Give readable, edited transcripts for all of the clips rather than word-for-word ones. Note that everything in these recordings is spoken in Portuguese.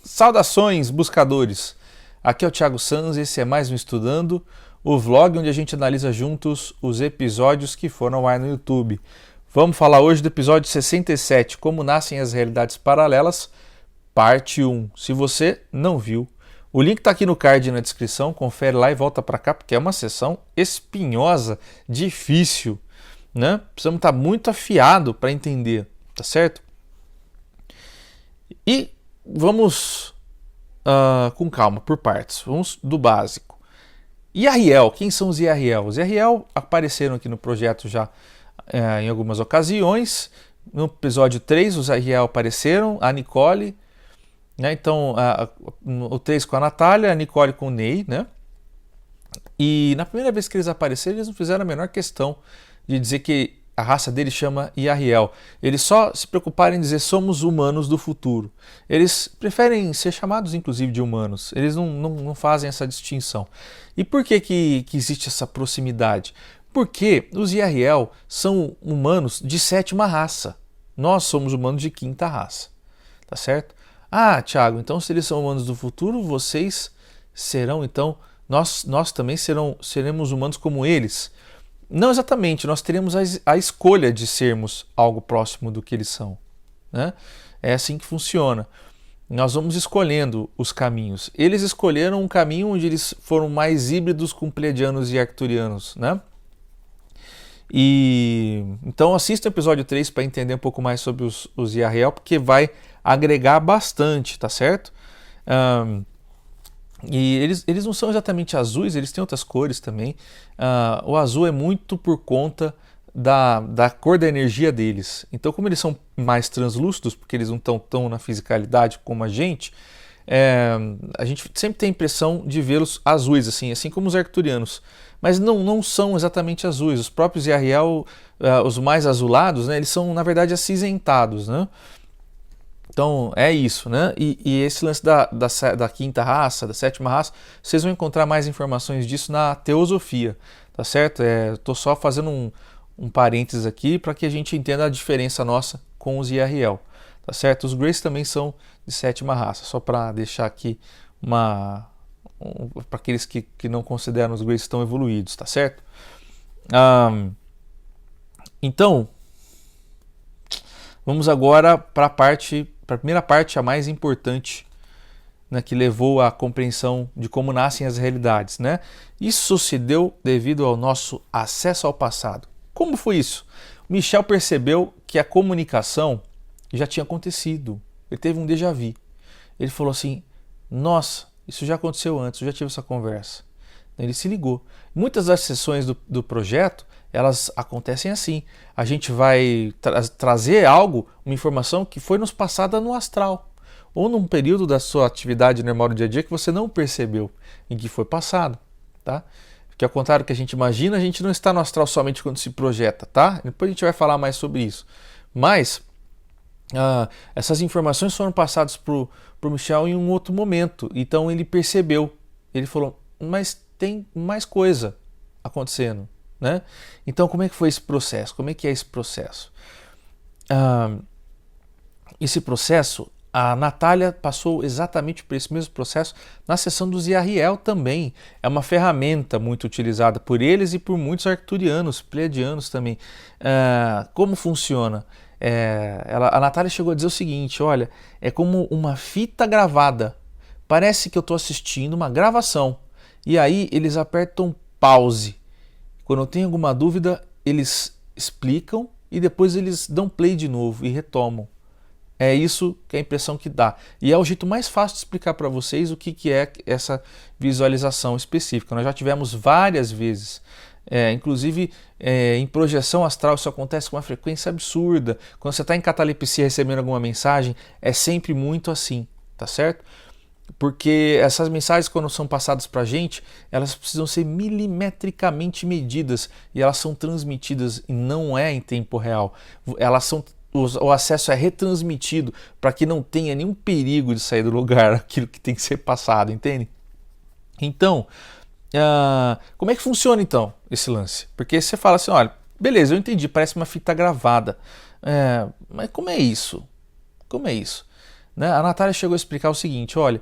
Saudações, buscadores! Aqui é o Thiago Sanz, esse é mais um Estudando, o vlog onde a gente analisa juntos os episódios que foram ao ar no YouTube. Vamos falar hoje do episódio 67, Como Nascem as Realidades Paralelas, parte 1. Se você não viu, o link está aqui no card na descrição, confere lá e volta para cá, porque é uma sessão espinhosa, difícil, né? Precisamos estar muito afiado para entender, tá certo? E vamos com calma, por partes. Vamos do básico. IRL, quem são os IRL? Os IRL apareceram aqui no projeto já em algumas ocasiões. No episódio 3, os IRL apareceram, a Nicole, né? Então, o 3 com a Natália, a Nicole com o Ney, né? E na primeira vez que eles apareceram, eles não fizeram a menor questão de dizer que a raça deles chama IRL. Eles só se preocuparam em dizer somos humanos do futuro. Eles preferem ser chamados, inclusive, de humanos. Eles não fazem essa distinção. E por que existe essa proximidade? Porque os IRL são humanos de sétima raça. Nós somos humanos de quinta raça. Tá certo? Ah, Thiago, então se eles são humanos do futuro, vocês serão, então, nós também seremos humanos como eles. Não exatamente, nós teremos a escolha de sermos algo próximo do que eles são, né? É assim que funciona. Nós vamos escolhendo os caminhos. Eles escolheram um caminho onde eles foram mais híbridos com pleiadianos e arcturianos, né? E então assista o episódio 3 para entender um pouco mais sobre os IRL, porque vai agregar bastante, tá certo? E eles não são exatamente azuis, eles têm outras cores também. O azul é muito por conta da cor da energia deles. Então, como eles são mais translúcidos, porque eles não estão tão na fisicalidade como a gente sempre tem a impressão de vê-los azuis, assim como os arcturianos. Mas não são exatamente azuis. Os próprios IRL, os mais azulados, né, eles são, na verdade, acinzentados, né? Então é isso, né? E esse lance da quinta raça, da sétima raça, vocês vão encontrar mais informações disso na teosofia, tá certo? Estou só fazendo um parênteses aqui para que a gente entenda a diferença nossa com os IRL, tá certo? Os Greys também são de sétima raça, só para deixar aqui para aqueles que não consideram os Greys tão evoluídos, tá certo? Então, vamos agora para a primeira parte, a mais importante, né, que levou à compreensão de como nascem as realidades, né? Isso se deu devido ao nosso acesso ao passado. Como foi isso? Michel percebeu que a comunicação já tinha acontecido. Ele teve um déjà vu. Ele falou assim, nossa, isso já aconteceu antes, eu já tive essa conversa. Ele se ligou. Muitas das sessões do projeto, elas acontecem assim. A gente vai trazer algo, uma informação que foi nos passada no astral, ou num período da sua atividade normal do dia a dia que você não percebeu em que foi passado, tá? Porque ao contrário do que a gente imagina, a gente não está no astral somente quando se projeta, tá? Depois a gente vai falar mais sobre isso. Mas essas informações foram passadas pro Michel em um outro momento. Então ele percebeu. Ele falou, mas tem mais coisa acontecendo, né? Então como é que foi esse processo? Como é que é esse processo? Esse processo, a Natália passou exatamente por esse mesmo processo na sessão dos IRL também. É uma ferramenta muito utilizada por eles e por muitos arcturianos, pleiadianos também. Como funciona? A Natália chegou a dizer o seguinte, olha, é como uma fita gravada. Parece que eu estou assistindo uma gravação. E aí eles apertam pause. Quando tem alguma dúvida, eles explicam e depois eles dão play de novo e retomam. É isso que é a impressão que dá. E é o jeito mais fácil de explicar para vocês o que é essa visualização específica. Nós já tivemos várias vezes. Inclusive em projeção astral isso acontece com uma frequência absurda. Quando você está em catalepsia recebendo alguma mensagem, é sempre muito assim, tá certo? Porque essas mensagens, quando são passadas para a gente, elas precisam ser milimetricamente medidas e elas são transmitidas e não é em tempo real. O acesso é retransmitido para que não tenha nenhum perigo de sair do lugar aquilo que tem que ser passado, entende? Então, como é que funciona então esse lance? Porque você fala assim, olha, beleza, eu entendi, parece uma fita gravada. Mas como é isso? Como é isso? né? A Natália chegou a explicar o seguinte, olha,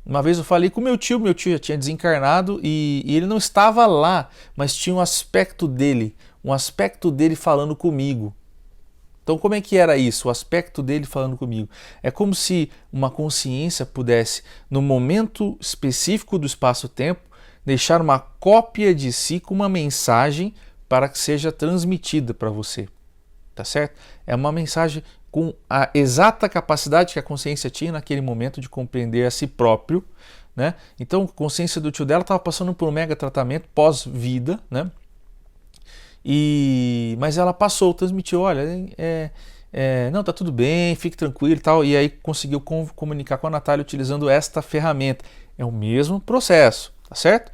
uma vez eu falei com meu tio já tinha desencarnado e ele não estava lá, mas tinha um aspecto dele falando comigo. Então como é que era isso? O aspecto dele falando comigo. É como se uma consciência pudesse, no momento específico do espaço-tempo, deixar uma cópia de si com uma mensagem para que seja transmitida para você. Tá certo? É uma mensagem com a exata capacidade que a consciência tinha naquele momento de compreender a si próprio, né? Então, a consciência do tio dela estava passando por um mega tratamento pós-vida, né? Mas ela passou, transmitiu, olha, não, tá tudo bem, fique tranquilo e tal, e aí conseguiu comunicar com a Natália utilizando esta ferramenta. É o mesmo processo, tá certo?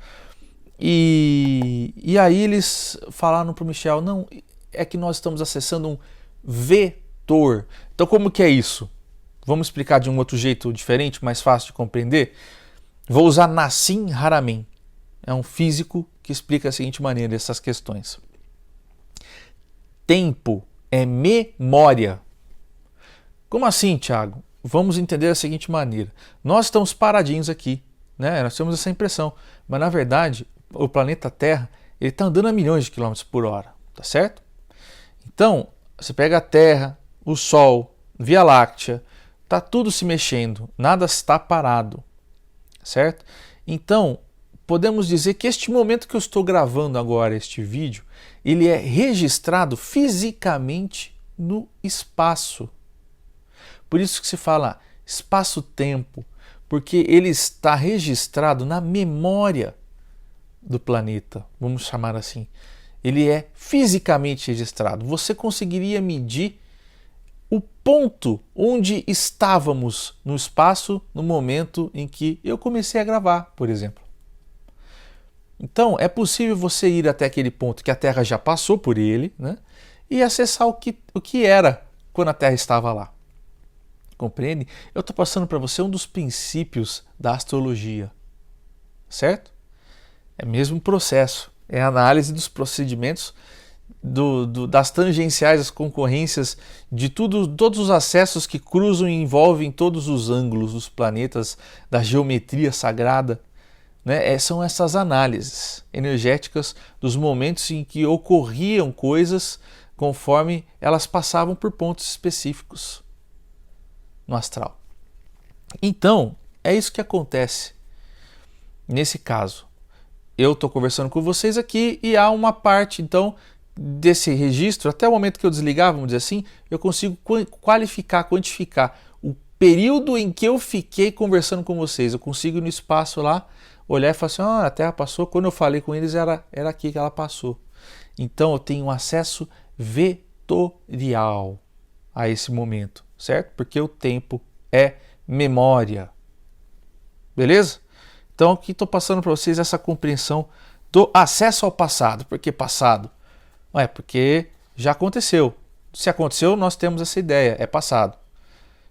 E aí eles falaram para o Michel, não, é que nós estamos acessando um vetor. Então como que é isso? Vamos explicar de um outro jeito diferente, mais fácil de compreender? Vou usar Nassim Haramein, é um físico que explica da seguinte maneira essas questões. Tempo é memória. Como assim, Thiago? Vamos entender da seguinte maneira. Nós estamos paradinhos aqui, né? Nós temos essa impressão, mas na verdade o planeta Terra ele está andando a milhões de quilômetros por hora, tá certo? Então, você pega a Terra, o Sol, Via Láctea, está tudo se mexendo, nada está parado, certo? Então, podemos dizer que este momento que eu estou gravando agora, este vídeo, ele é registrado fisicamente no espaço. Por isso que se fala espaço-tempo, porque ele está registrado na memória do planeta, vamos chamar assim. Ele é fisicamente registrado. Você conseguiria medir o ponto onde estávamos no espaço no momento em que eu comecei a gravar, por exemplo. Então, é possível você ir até aquele ponto que a Terra já passou por ele, né? E acessar o que era quando a Terra estava lá. Compreende? Eu estou passando para você um dos princípios da astrologia, certo? É o mesmo processo. É a análise dos procedimentos, das tangenciais, das concorrências, de todos os acessos que cruzam e envolvem todos os ângulos dos planetas, da geometria sagrada. Né? São essas análises energéticas dos momentos em que ocorriam coisas conforme elas passavam por pontos específicos no astral. Então, é isso que acontece nesse caso. Eu estou conversando com vocês aqui e há uma parte, então, desse registro, até o momento que eu desligar, vamos dizer assim, eu consigo quantificar o período em que eu fiquei conversando com vocês. Eu consigo no espaço lá olhar e falar assim, a Terra passou, quando eu falei com eles era aqui que ela passou. Então eu tenho um acesso vetorial a esse momento, certo? Porque o tempo é memória. Beleza? Então aqui estou passando para vocês essa compreensão do acesso ao passado. Por que passado? Porque já aconteceu. Se aconteceu, nós temos essa ideia, é passado.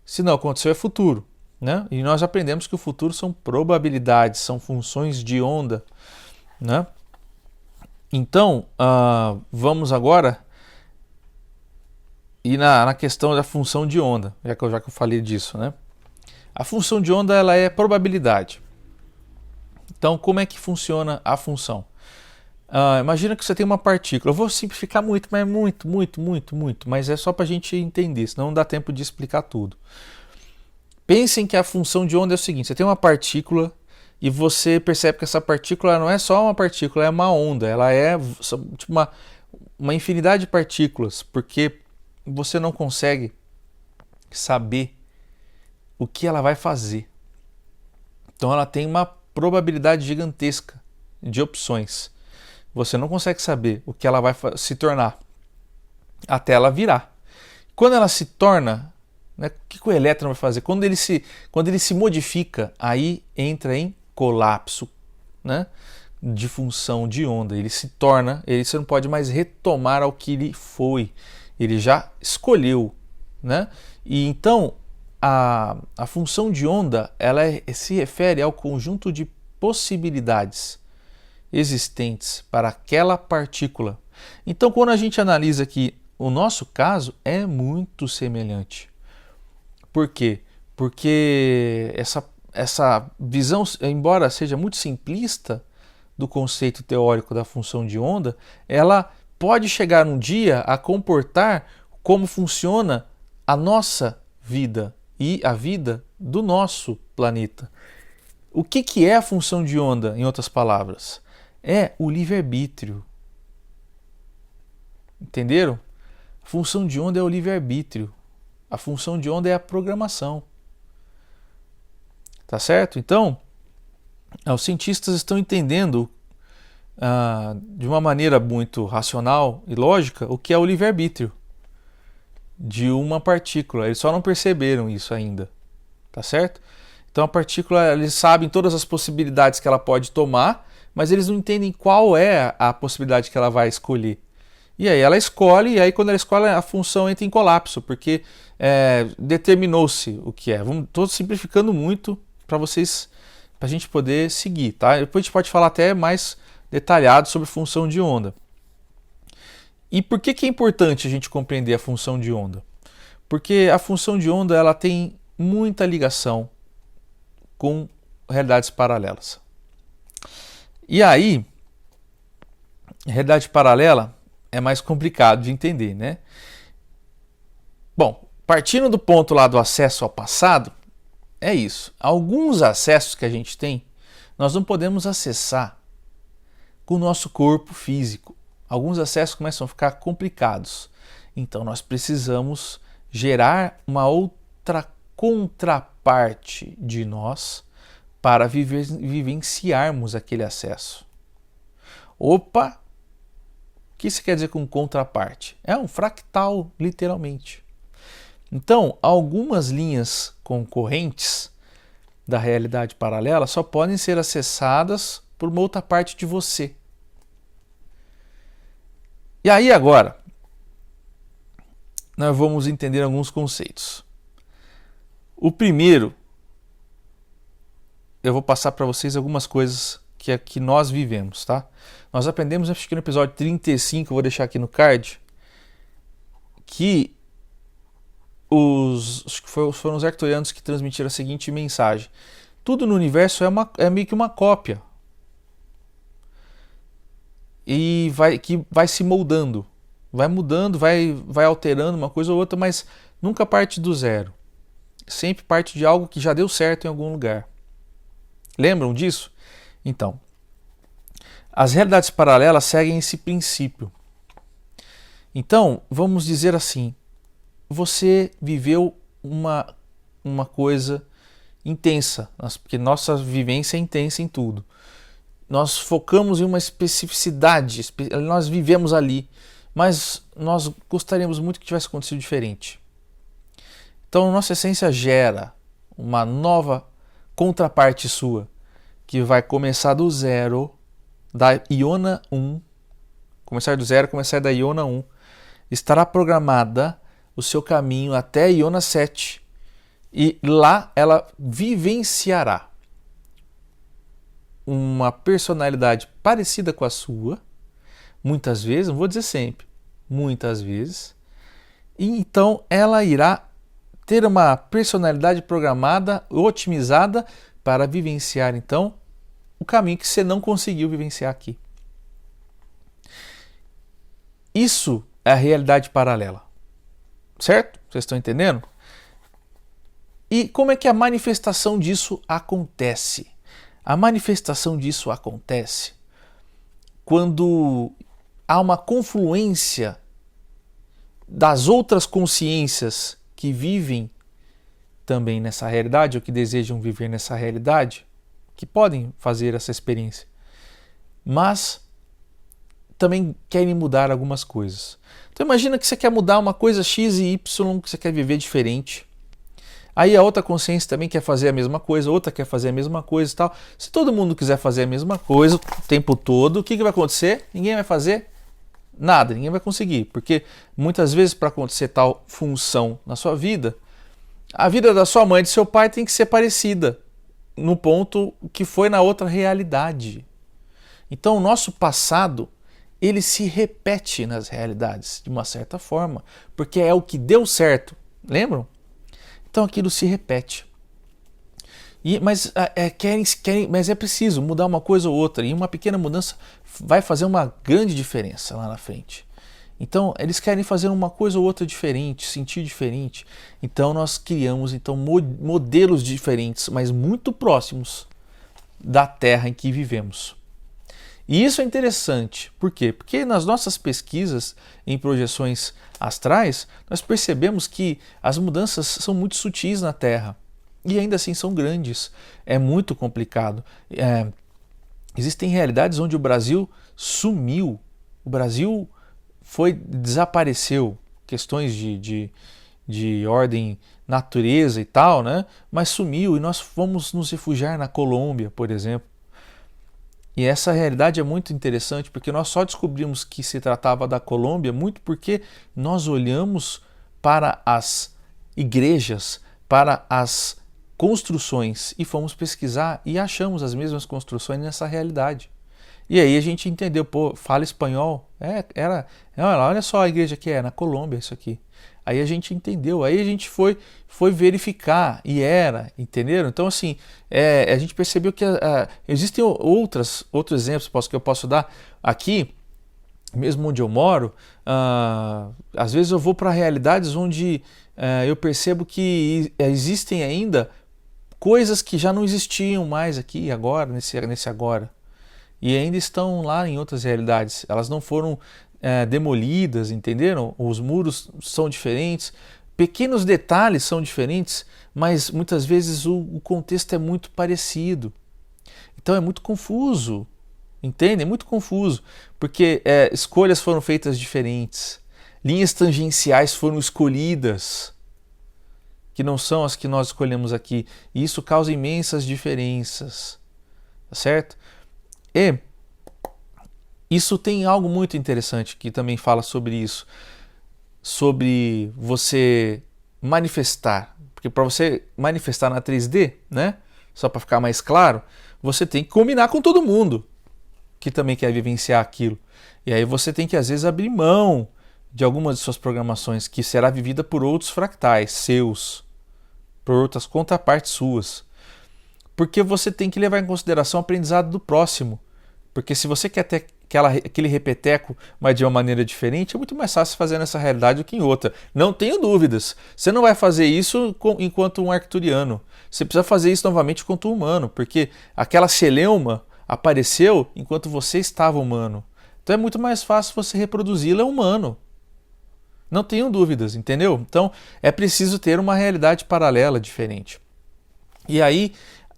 Se não aconteceu, é futuro. Né? E nós aprendemos que o futuro são probabilidades, são funções de onda. Né? Então, vamos agora ir na questão da função de onda, já que eu falei disso. Né? A função de onda ela é probabilidade. Então, como é que funciona a função? Imagina que você tem uma partícula. Eu vou simplificar muito, mas é só para a gente entender, senão não dá tempo de explicar tudo. Pensem que a função de onda é o seguinte, você tem uma partícula e você percebe que essa partícula não é só uma partícula, é uma onda, ela é tipo uma infinidade de partículas, porque você não consegue saber o que ela vai fazer. Então ela tem uma probabilidade gigantesca de opções. Você não consegue saber o que ela vai se tornar até ela virar. Quando ela se torna, né, o que o elétron vai fazer? Quando ele se modifica, aí entra em colapso, né, de função de onda. Ele se torna, você não pode mais retomar ao que ele foi. Ele já escolheu. Né? E então a função de onda ela se refere ao conjunto de possibilidades existentes para aquela partícula. Então, quando a gente analisa aqui o nosso caso, é muito semelhante. Por quê? porque essa visão, embora seja muito simplista do conceito teórico da função de onda, ela pode chegar um dia a comportar como funciona a nossa vida e a vida do nosso planeta. O que é a função de onda, em outras palavras? É o livre-arbítrio. Entenderam? A função de onda é o livre-arbítrio. A função de onda é a programação. Tá certo? Então, os cientistas estão entendendo de uma maneira muito racional e lógica o que é o livre-arbítrio de uma partícula. Eles só não perceberam isso ainda. Tá certo? Então a partícula, eles sabem todas as possibilidades que ela pode tomar, mas eles não entendem qual é a possibilidade que ela vai escolher. E aí ela escolhe, e aí quando ela escolhe a função entra em colapso, porque determinou-se o que é. Estou simplificando muito para a gente poder seguir, tá? Depois a gente pode falar até mais detalhado sobre função de onda. E por que é importante a gente compreender a função de onda? Porque a função de onda ela tem muita ligação com realidades paralelas. E aí, realidade paralela é mais complicado de entender, né? Bom, partindo do ponto lá do acesso ao passado, é isso. Alguns acessos que a gente tem, nós não podemos acessar com o nosso corpo físico. Alguns acessos começam a ficar complicados. Então nós precisamos gerar uma outra contraparte de nós para vivenciarmos aquele acesso. Opa! O que isso quer dizer com contraparte? É um fractal, literalmente. Então, algumas linhas concorrentes da realidade paralela só podem ser acessadas por uma outra parte de você. E aí agora, nós vamos entender alguns conceitos. O primeiro, eu vou passar para vocês algumas coisas que nós vivemos, tá? Nós aprendemos, acho que no episódio 35, eu vou deixar aqui no card, que foram os arcturianos que transmitiram a seguinte mensagem: tudo no universo é meio que uma cópia. E que vai se moldando, vai mudando, vai alterando uma coisa ou outra, mas nunca parte do zero. Sempre parte de algo que já deu certo em algum lugar. Lembram disso? Então, as realidades paralelas seguem esse princípio. Então, vamos dizer assim, você viveu uma coisa intensa, porque nossa vivência é intensa em tudo. Nós focamos em uma especificidade, nós vivemos ali, mas nós gostaríamos muito que tivesse acontecido diferente. Então, nossa essência gera uma nova contraparte sua, que vai começar do zero, da iona 1, começar do zero, começar da iona 1, estará programada o seu caminho até a iona 7, e lá ela vivenciará uma personalidade parecida com a sua, muitas vezes, não vou dizer sempre, muitas vezes, e então ela irá ter uma personalidade programada, otimizada para vivenciar então o caminho que você não conseguiu vivenciar aqui. Isso é a realidade paralela, certo? Vocês estão entendendo? E como é que a manifestação disso acontece? A manifestação disso acontece quando há uma confluência das outras consciências que vivem também nessa realidade, ou que desejam viver nessa realidade, que podem fazer essa experiência, mas também querem mudar algumas coisas. Então imagina que você quer mudar uma coisa X e Y, que você quer viver diferente. Aí a outra consciência também quer fazer a mesma coisa, outra quer fazer a mesma coisa e tal. Se todo mundo quiser fazer a mesma coisa o tempo todo, o que vai acontecer? Ninguém vai fazer nada, ninguém vai conseguir. Porque muitas vezes para acontecer tal função na sua vida, a vida da sua mãe e do seu pai tem que ser parecida no ponto que foi na outra realidade. Então o nosso passado, ele se repete nas realidades de uma certa forma, porque é o que deu certo. Lembram? Então aquilo se repete. Mas é preciso mudar uma coisa ou outra, e uma pequena mudança vai fazer uma grande diferença lá na frente. Então eles querem fazer uma coisa ou outra diferente, sentir diferente. Então nós criamos modelos diferentes, mas muito próximos da Terra em que vivemos. E isso é interessante. Por quê? Porque nas nossas pesquisas em projeções astrais, nós percebemos que as mudanças são muito sutis na Terra. E ainda assim são grandes. É muito complicado. Existem realidades onde o Brasil sumiu. O Brasil desapareceu. Questões de ordem natureza e tal, né? Mas sumiu e nós fomos nos refugiar na Colômbia, por exemplo. E essa realidade é muito interessante porque nós só descobrimos que se tratava da Colômbia muito porque nós olhamos para as igrejas, para as construções e fomos pesquisar e achamos as mesmas construções nessa realidade. E aí a gente entendeu, fala espanhol, olha só a igreja que é na Colômbia isso aqui. Aí a gente entendeu, aí a gente foi verificar e entenderam? Então assim, a gente percebeu que existem outros exemplos que eu posso dar aqui, mesmo onde eu moro. Às vezes eu vou para realidades onde eu percebo que existem ainda coisas que já não existiam mais aqui agora, nesse agora. E ainda estão lá em outras realidades. Elas não foram demolidas, entenderam? Os muros são diferentes, pequenos detalhes são diferentes, mas muitas vezes o contexto é muito parecido. Então é muito confuso, entende? É muito confuso, porque escolhas foram feitas diferentes, linhas tangenciais foram escolhidas, que não são as que nós escolhemos aqui, e isso causa imensas diferenças, tá certo? E isso tem algo muito interessante que também fala sobre isso, sobre você manifestar, porque para você manifestar na 3D, né, só para ficar mais claro, você tem que combinar com todo mundo que também quer vivenciar aquilo, e aí você tem que às vezes abrir mão de algumas de suas programações que será vivida por outros fractais seus, por outras contrapartes suas, porque você tem que levar em consideração o aprendizado do próximo. Porque se você quer ter aquele repeteco, mas de uma maneira diferente, é muito mais fácil fazer nessa realidade do que em outra. Não tenho dúvidas. Você não vai fazer isso enquanto um arcturiano. Você precisa fazer isso novamente enquanto humano, porque aquela celeuma apareceu enquanto você estava humano. Então é muito mais fácil você reproduzi-la humano. Não tenho dúvidas, entendeu? Então é preciso ter uma realidade paralela diferente. E aí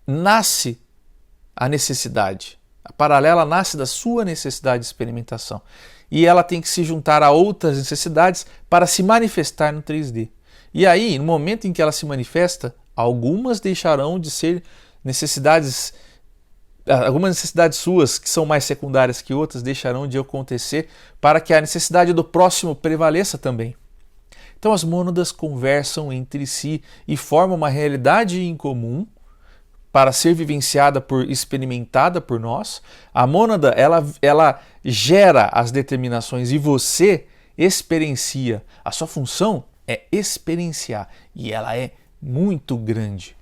nasce a necessidade. A paralela nasce da sua necessidade de experimentação. E ela tem que se juntar a outras necessidades para se manifestar no 3D. E aí, no momento em que ela se manifesta, algumas deixarão de ser necessidades, algumas necessidades suas, que são mais secundárias que outras, deixarão de acontecer para que a necessidade do próximo prevaleça também. Então as mônadas conversam entre si e formam uma realidade em comum, para ser vivenciada experimentada por nós. A mônada, ela gera as determinações e você experiencia. A sua função é experienciar e ela é muito grande.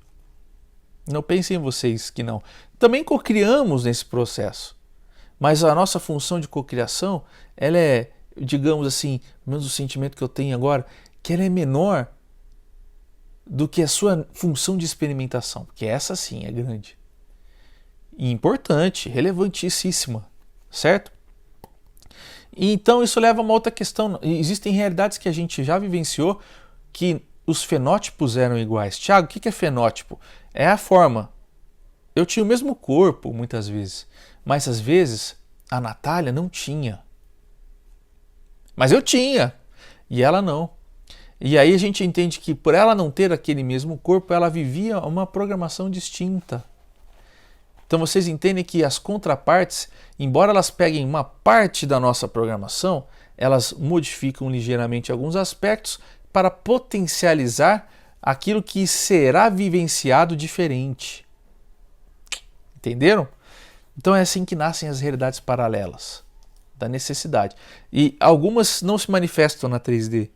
Não pensem vocês que não. Também cocriamos nesse processo, mas a nossa função de cocriação, ela é, digamos assim, pelo menos o sentimento que eu tenho agora, que ela é menor do que a sua função de experimentação, porque essa sim é grande e importante, relevantíssima, certo? E então isso leva a uma outra questão. Existem realidades que a gente já vivenciou que os fenótipos eram iguais. Tiago, o que é fenótipo? É a forma. Eu tinha o mesmo corpo muitas vezes, mas às vezes a Natália não tinha. Mas eu tinha e ela não. E aí a gente entende que por ela não ter aquele mesmo corpo, ela vivia uma programação distinta. Então vocês entendem que as contrapartes, embora elas peguem uma parte da nossa programação, elas modificam ligeiramente alguns aspectos para potencializar aquilo que será vivenciado diferente. Entenderam? Então é assim que nascem as realidades paralelas da necessidade. E algumas não se manifestam na 3D.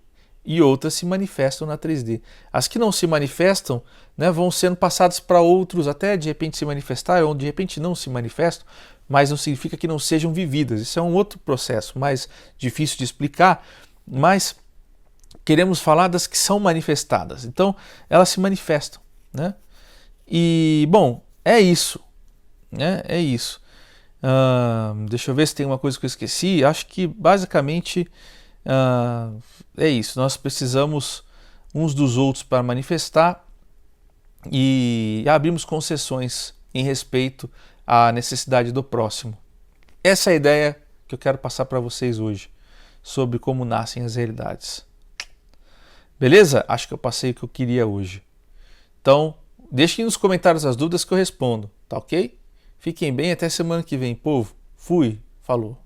e outras se manifestam na 3D. As que não se manifestam, né, vão sendo passadas para outros, até de repente se manifestar, ou de repente não se manifestam, mas não significa que não sejam vividas. Isso é um outro processo mais difícil de explicar, mas queremos falar das que são manifestadas. Então, elas se manifestam, né? E, bom, é isso, né? É isso. Deixa eu ver se tem uma coisa que eu esqueci. Acho que, basicamente, é isso. Nós precisamos uns dos outros para manifestar e abrimos concessões em respeito à necessidade do próximo. Essa é a ideia que eu quero passar para vocês hoje, sobre como nascem as realidades. Beleza? Acho que eu passei o que eu queria hoje. Então, deixem nos comentários as dúvidas que eu respondo, tá ok? Fiquem bem, até semana que vem, povo. Fui, falou.